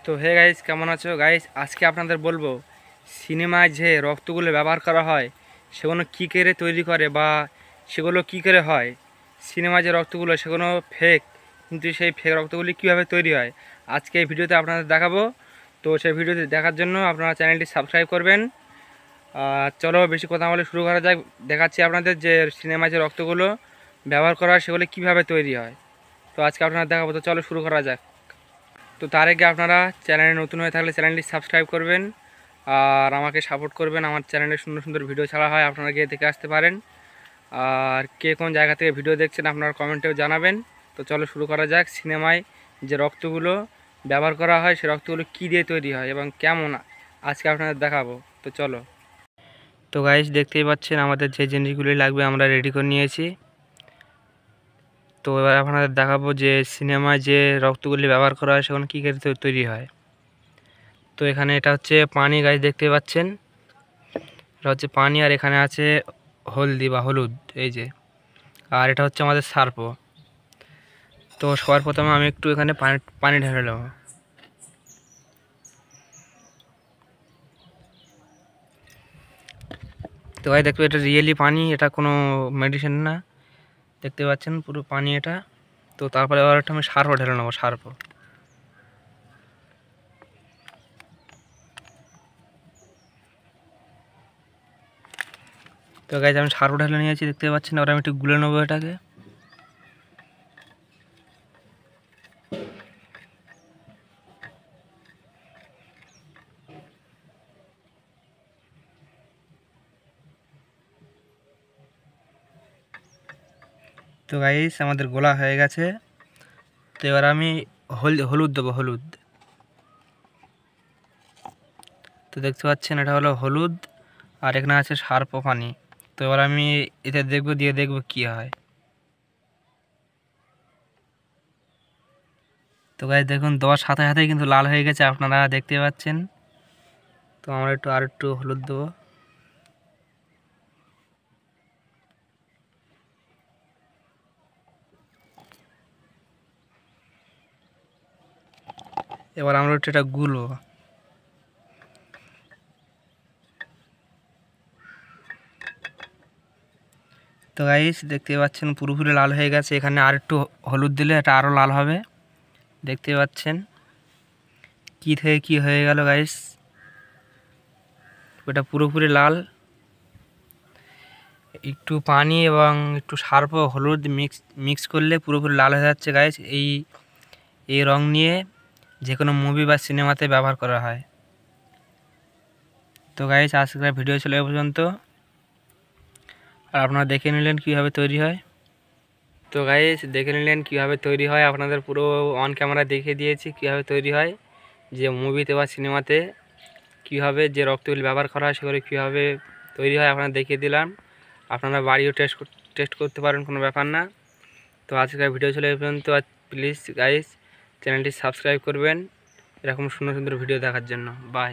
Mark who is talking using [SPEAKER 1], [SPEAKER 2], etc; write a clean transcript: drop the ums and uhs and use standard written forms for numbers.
[SPEAKER 1] তো hey guys, কেমন আছো গাইস? আজকে আপনাদের বলবো সিনেমায় যে রক্তগুলো ব্যবহার করা হয় সেগুলো কী করে তৈরি করে বা সেগুলো কী করে হয়। সিনেমায় যে রক্তগুলো সেগুলো ফেক, কিন্তু সেই ফেক রক্তগুলি কীভাবে তৈরি হয় আজকে এই ভিডিওতে আপনাদের দেখাবো। তো সেই ভিডিওতে দেখার জন্য আপনারা চ্যানেলটি সাবস্ক্রাইব করবেন। চলো বেশি কথা বলে শুরু করা যাক। দেখাচ্ছি আপনাদের যে সিনেমায় যে রক্তগুলো ব্যবহার করা হয় সেগুলো কীভাবে তৈরি হয়। তো আজকে আপনারা দেখাবো, তো চলো শুরু করা যাক। তো তার আগে আপনারা চ্যানেলে নতুন হয়ে থাকলে চ্যানেলটি সাবস্ক্রাইব করবেন আর আমাকে সাপোর্ট করবেন। আমার চ্যানেলে সুন্দর সুন্দর ভিডিও ছাড়া হয়, আপনারা গিয়ে দেখে আসতে পারেন। আর কে কোন জায়গা থেকে ভিডিও দেখছেন আপনারা কমেন্টেও জানাবেন। তো চলো শুরু করা যাক। সিনেমায় যে রক্তগুলো ব্যবহার করা হয় সে রক্তগুলো কী দিয়ে তৈরি হয় এবং কেমন আজকে আপনাদের দেখাবো। তো চলো। তো গাইস, দেখতেই পাচ্ছেন আমাদের যে জিনিসগুলি লাগবে আমরা রেডি করে নিয়েছি। তো এবার আপনাদের দেখাবো যে সিনেমায় যে রক্তগুলি ব্যবহার করা হয় সেগুলো কী করে তৈরি হয়। তো এখানে এটা হচ্ছে পানি, গাছ দেখতে পাচ্ছেন, এটা হচ্ছে পানি। আর এখানে আছে হলদি বা হলুদ, এই যে। আর এটা হচ্ছে আমাদের সার্প। তো সবার প্রথমে আমি একটু এখানে পানি পানি ঢেলে নেব। তো গাছ দেখতে এটা রিয়েলি পানি, এটা কোনো মেডিসিন না, দেখতে পাচ্ছেন পুরো পানি এটা। তো তারপরে আবার একটা আমি সার্প ঢেলে নেবো, সার্প। তো গাইজ আমি সার্প ঢেলে নিয়েছি, দেখতে পাচ্ছেন। এবার আমি একটু গুলে নেবো এটাকে। তো গাইস আমাদের গোলা হয়ে গেছে। তো এবার আমি হলুদ দেবো, হলুদ। তো দেখতে পাচ্ছেন এটা হলো হলুদ আর এখানে আছে সার্প পানি। তো এবার আমি এতে দিয়ে দেখবো কি হয়। তো গাইস দেখুন দেওয়ার সাথে সাথেই কিন্তু লাল হয়ে গেছে, আপনারা দেখতে পাচ্ছেন। তো আমরা আর একটু হলুদ দেবো। এবার আমরা একটু এটা গুলবো। তো গাইস দেখতে পাচ্ছেন পুরোপুরি লাল হয়ে গেছে। এখানে আর একটু হলুদ দিলে এটা আরও লাল হবে, দেখতে পাচ্ছেন। কি থেকে কি হয়ে গেল গাইস, ওটা পুরোপুরি লাল। একটু পানি এবং একটু সার্প হলুদ মিক্স করলে পুরোপুরি লাল হয়ে যাচ্ছে গাইস। এই রং নিয়ে যে কোনো মুভি বা সিনেমাতে ব্যবহার করা হয়। তো গাইস আজকের ভিডিও ছিল এ পর্যন্ত, আর আপনারা দেখে নিলেন কীভাবে তৈরি হয়। তো গাইস দেখে নিলেন কীভাবে তৈরি হয়, আপনাদের পুরো অন ক্যামেরা দেখিয়ে দিয়েছি কীভাবে তৈরি হয়। যে মুভিতে বা সিনেমাতে কীভাবে যে রক্তগুলি ব্যবহার করা হয় সেগুলো কীভাবে তৈরি হয় আপনারা দেখিয়ে দিলাম। আপনারা বাড়িও টেস্ট করতে পারেন, কোনো ব্যাপার না। তো আজকের ভিডিও ছিল এই পর্যন্ত। আর প্লিজ গাইস চ্যানেলটি সাবস্ক্রাইব করবেন এরকম সুন্দর সুন্দর ভিডিও দেখার জন্য। বাই।